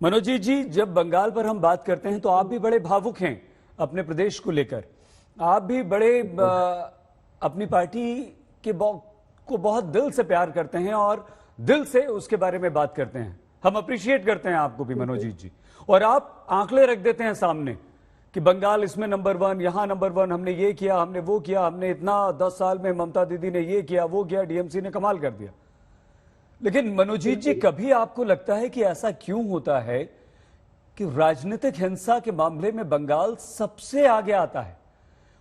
मनोजीत जी, जब बंगाल पर हम बात करते हैं तो आप भी बड़े भावुक हैं अपने प्रदेश को लेकर। आप भी बड़े अपनी पार्टी के को बहुत दिल से प्यार करते हैं और दिल से उसके बारे में बात करते हैं। हम अप्रिशिएट करते हैं आपको भी मनोजीत जी। और आप आंकड़े रख देते हैं सामने कि बंगाल इसमें नंबर 1, यहां नंबर 1, हमने ये किया, हमने वो किया, हमने इतना 10 साल में ममता दीदी ने ये किया, वो किया, डीएमसी ने कमाल कर दिया। लेकिन मनोजीत जी, कभी आपको लगता है कि ऐसा क्यों होता है कि राजनीतिक हिंसा के मामले में बंगाल सबसे आगे आता है?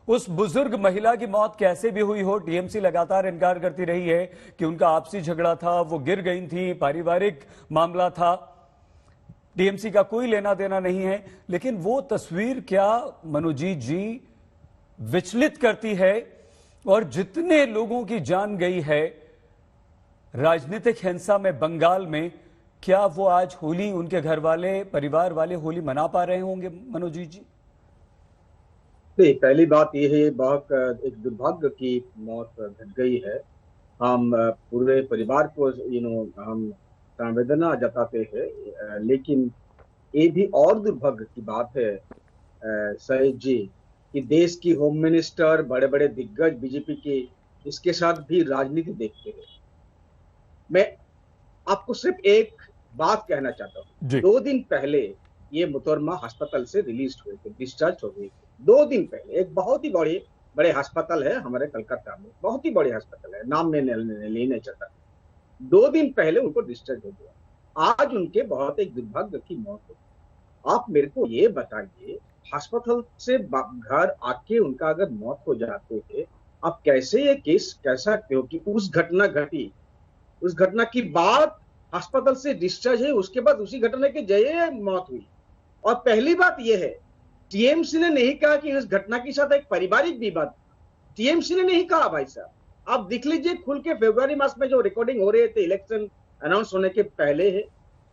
उस बुजुर्ग महिला की मौत कैसे भी हुई हो, टीएमसी लगातार इनकार करती रही है कि उनका आपसी झगड़ा था, वो गिर गई थी, पारिवारिक मामला था, टीएमसी का कोई लेना देना नहीं है। लेकिन वो तस्वीर क्या मनोजीत जी विचलित करती है? और जितने लोगों की जान गई है राजनीतिक हिंसा में बंगाल में, क्या वो आज होली, उनके घर वाले, परिवार वाले होली मना पा रहे होंगे मनोजीत जी? नहीं, पहली बात यह है, बहुत एक दुर्भाग्य की मौत घट गई है। हम पूरे परिवार को हम संवेदना जताते हैं, लेकिन ये भी और दुर्भाग्य की बात है सईद जी कि देश की होम मिनिस्टर, बड़े बड़े दिग्गज बीजेपी के, इसके साथ भी राजनीति देखते हैं। मैं आपको सिर्फ एक बात कहना चाहता हूँ। 2 दिन पहले ये मुतरमा अस्पताल से रिलीज हुए थे, डिस्चार्ज हो गई थी 2 दिन पहले। एक बहुत ही बड़े अस्पताल है हमारे कलकत्ता में, बहुत ही बड़े अस्पताल है, नाम लेने चाहता। 2 दिन पहले उनको डिस्चार्ज हो गया, आज उनके बहुत एक दुर्भाग्य की मौत हो। आप मेरे को ये बताइए, अस्पताल से घर आके उनका अगर मौत हो जाते थे, आप कैसे ये केस कह सकते हो कि उस घटना घटी, उस घटना की बाद अस्पताल से डिस्चार्ज है, उसके बाद उसी घटना के जय मौत हुई। और पहली बात यह है, टीएमसी ने नहीं कहा कि इस घटना के साथ एक पारिवारिक विवाद, टीएमसी ने नहीं कहा। भाई साहब, आप देख लीजिए खुल के, फरवरी मास में जो रिकॉर्डिंग हो रहे थे इलेक्शन अनाउंस होने के पहले है,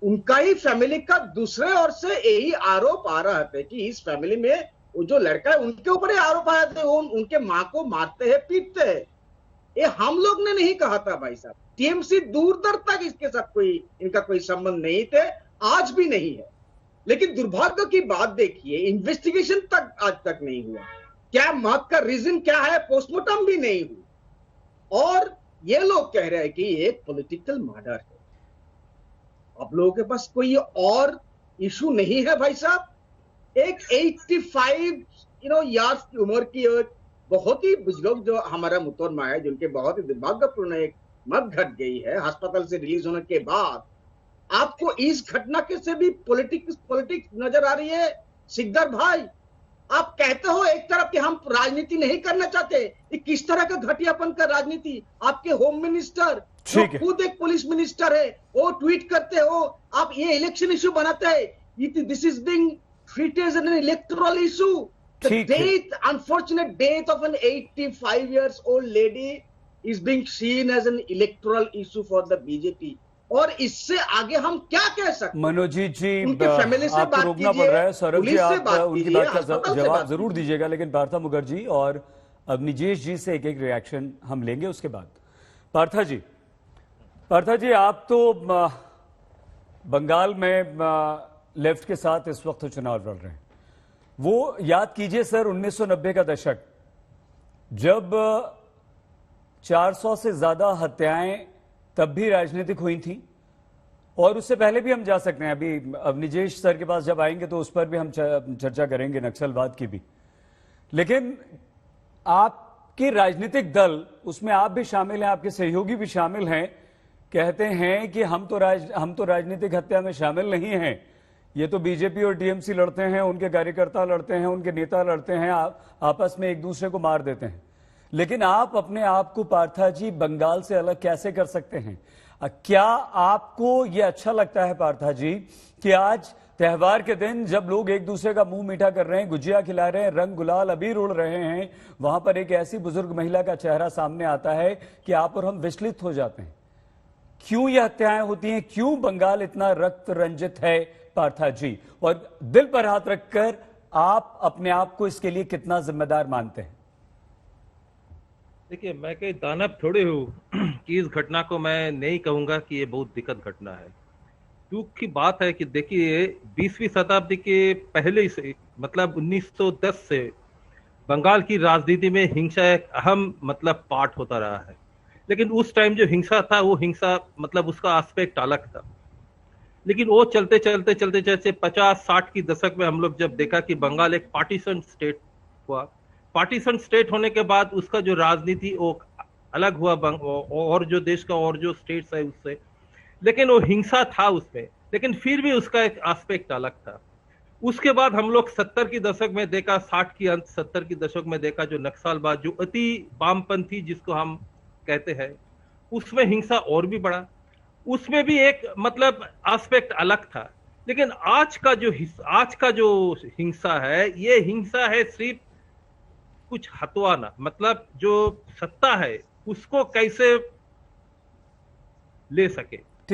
उनका ही फैमिली का दूसरे ओर से यही आरोप आ रहा था कि इस फैमिली में वो जो लड़का है उनके ऊपर ही आरोप आया था, वो उनके माँ को मारते हैं, पीटते हैं। ये हम लोग ने नहीं कहा था भाई साहब। टीएमसी दूर दूर तक इसके साथ इनका कोई संबंध नहीं थे, आज भी नहीं है। लेकिन दुर्भाग्य की बात देखिए, इन्वेस्टिगेशन तक आज तक नहीं हुआ। क्या मौत का रीजन क्या है, पोस्टमार्टम भी नहीं हुआ। और ये लोग कह रहे हैं कि एक पॉलिटिकल मर्डर है। आप लोगों के पास कोई और इशू नहीं है भाई साहब? एक 85 इयर्स की उम्र की बहुत ही बुजुर्ग जो हमारा मुतरमा है, जिनके बहुत ही दुर्भाग्यपूर्ण एक मौत घट गई है अस्पताल से रिलीज होने के बाद, आपको इस घटना के से भी पॉलिटिक्स नजर आ रही है? सिकदर भाई, आप कहते हो एक तरफ कि हम राजनीति नहीं करना चाहते, ये किस तरह का घटियापन का राजनीति? आपके होम मिनिस्टर जो खुद एक पुलिस मिनिस्टर है, वो ट्वीट करते हो, आप ये इलेक्शन इश्यू बनाते हैं। This is being treated as an electoral issue. The death, unfortunate death of an 85 years old lady is being seen as an electoral issue for the BJP. और इससे आगे हम क्या कह सकते हैं? मनोजीत जी, उनके फैमिली से आपको बात रोकना पड़ रहा है। सौरभ जी, आप उनकी बात का जवाब जरूर दीजिएगा, लेकिन पार्था मुखर्जी और अवनिजेश जी से एक एक रिएक्शन हम लेंगे उसके बाद। पार्था जी, आप तो बंगाल में लेफ्ट के साथ इस वक्त चुनाव लड़ रहे हैं। वो याद कीजिए सर, 1990 का दशक, जब 400 से ज्यादा हत्याएं तब भी राजनीतिक हुई थी। और उससे पहले भी हम जा सकते हैं, अभी अवनिजेश सर के पास जब आएंगे तो उस पर भी हम चर्चा करेंगे, नक्सलवाद की भी। लेकिन आपके राजनीतिक दल, उसमें आप भी शामिल हैं, आपके सहयोगी भी शामिल हैं, कहते हैं कि हम तो राजनीतिक हत्या में शामिल नहीं हैं, ये तो बीजेपी और टीएमसी लड़ते हैं, उनके कार्यकर्ता लड़ते हैं, उनके नेता लड़ते हैं, आपस में एक दूसरे को मार देते हैं। लेकिन आप अपने आप को पार्था जी बंगाल से अलग कैसे कर सकते हैं? क्या आपको यह अच्छा लगता है पार्था जी कि आज त्योहार के दिन जब लोग एक दूसरे का मुंह मीठा कर रहे हैं, गुजिया खिला रहे हैं, रंग गुलाल अबीर उड़ रहे हैं, वहां पर एक ऐसी बुजुर्ग महिला का चेहरा सामने आता है कि आप और हम विचलित हो जाते हैं? क्यों यह हत्याएं होती हैं? क्यों बंगाल इतना रक्त रंजित है पार्था जी? और दिल पर हाथ रखकर आप अपने आप को इसके लिए कितना जिम्मेदार मानते हैं? देखिए, मैं कहीं दानव थोड़े हूं कि इस घटना को मैं नहीं कहूंगा कि ये बहुत दिक्कत घटना है, दुख की बात है कि देखिए 20वीं शताब्दी के पहले से, मतलब 1910 से बंगाल की राजनीति में हिंसा एक अहम मतलब पार्ट होता रहा है। लेकिन उस टाइम जो हिंसा था वो हिंसा मतलब उसका एस्पेक्ट अलग था। लेकिन वो चलते चलते चलते चलते 50-60 की दशक में हम लोग जब देखा कि बंगाल एक पार्टीशन स्टेट हुआ, पार्टीशन स्टेट होने के बाद उसका जो राजनीति वो अलग हुआ और जो देश का और जो स्टेट्स है उससे, लेकिन वो हिंसा था उसमें, लेकिन फिर भी उसका एक एस्पेक्ट अलग था। उसके बाद हम लोग 70 की दशक में देखा, 60 की अंत 70 की दशक में देखा जो नक्सलवाद, जो अति वामपंथी जिसको हम कहते हैं, उसमें हिंसा और भी बढ़ा। उसमें भी एक मतलब एस्पेक्ट अलग था। लेकिन आज का जो हिंसा है, ये हिंसा है सिर्फ कुछ हथवाना, मतलब जो सत्ता है उसको कैसे ले सके।